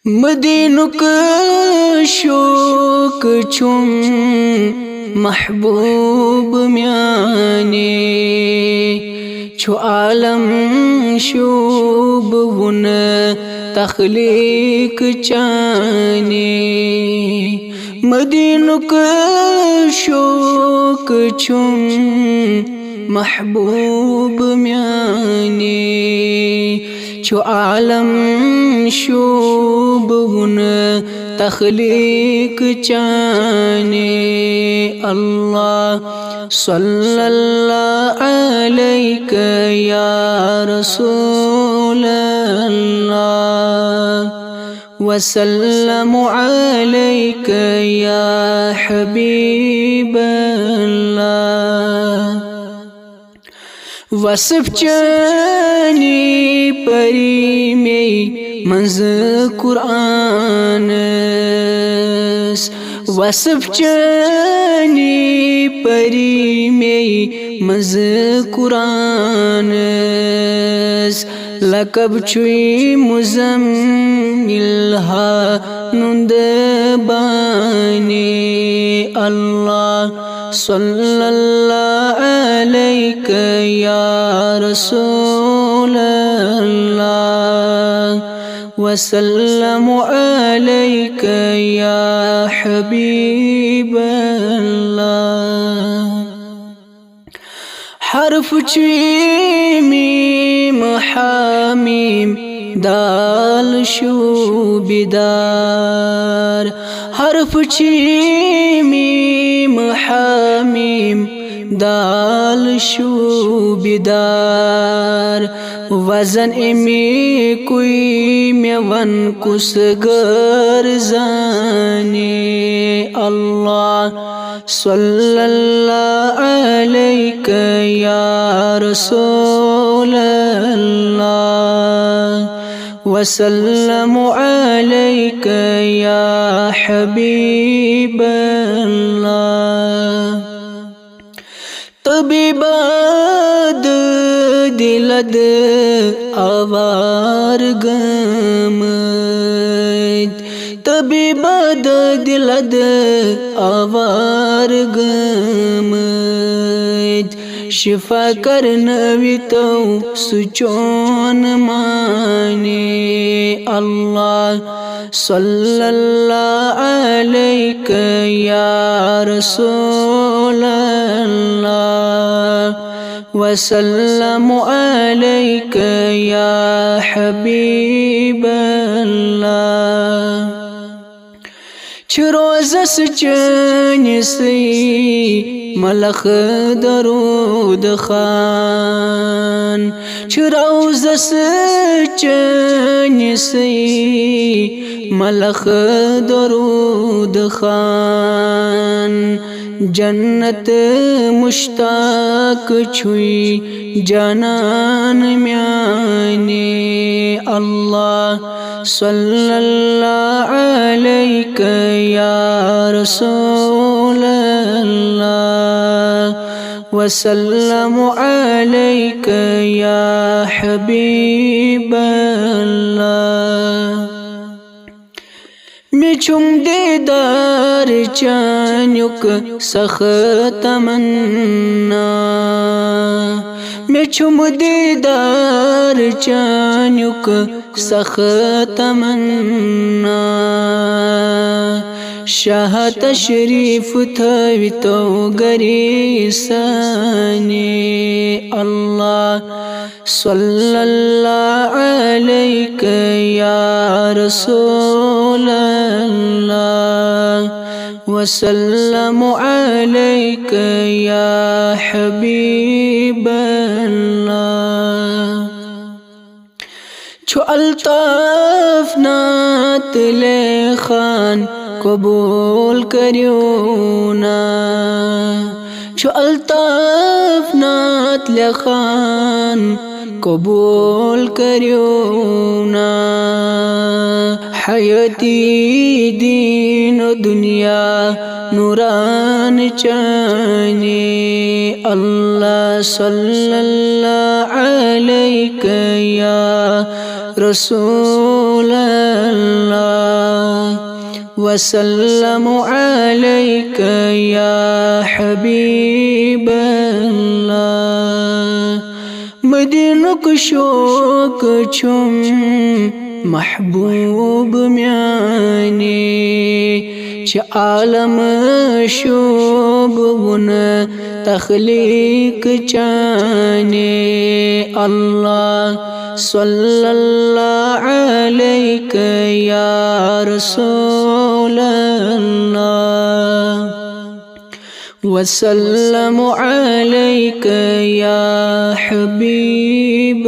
मदीनुक शोक छुम महबूब म्याने छु आलम शूब वुन तख्लीक चाने मदीनुक शोक छुम महबूब म्याने छु आलम शूब वुन तख्लीक चाने अल्लाह सल्लल्लाहु अलैहि या रसूल अल्लाह वसल्लम अलैहि या हबीब अल्लाह वसफ चानी परी में मंज कुरान वसफ चानी परी में मंज कुरान लकब छुई मुज़म्मिलहा नुंद बाने अल्लाह सल्लल्लाहु अलैहि या रसूल अल्लाह वसल्लम अलैहि या हबीब अल्लाह हर्फ मीम हामीम दाल शूबिदार हर्फ मीम हामीम दाल शूबिदार वजन में कोई मेवन कुस गर्जाने अल्लाह सल्लल्लाहु अलैहि या रसूल अल्लाह वसल्लम अलैहि या हबीब अल्लाह तबीबाद दिलद आवार गमद तबीबाद दिलद आवार गमद शिफा करनवी तो सुचोन माने अल्लाह सल्लल्लाहु अलैहि या रसूल अल्लाह वसल्लम अलैहि या हबीब अल्लाह रोज़स चनसी मलख दरूद खान रोज़स चनसी मलख दरूद खान जन्नत मुश्ताक छुई जनान म्याने अल्लाह सल्लल्लाहु अलैहि या रसूल अल्लाह वसल्लम अलैहि या हबीब अल्लाह मिछुम दीदार चानुक सख तमन्ना मिछुम दीदार चानुक सख तमन्ना शाह तशरीफ थवी तो गरीसाने अल्लाह सल्लल्लाहु अलैहि या रसूल अल्लाह वसल्लम अलैहि या हबीब अल्लाह छो अल्ताफ नात ले खान कबूल करियो ना छो अल्ताफ नात ले खान कबूल करियो ना हयती दीन दुनिया नूरान चाने अल्लाह सल्लल्लाहु अलैहि या रसूल अल्लाह वसल्लम अलैका या हबीब अल्लाह। मदीना को शौक छुम महबूब म्याने च आलम शोब वन तख्लीक चाने। अल्लाह सल्लल्लाहु अलैका या रसूल अल्लाह वसल्लम अलैका या हबीब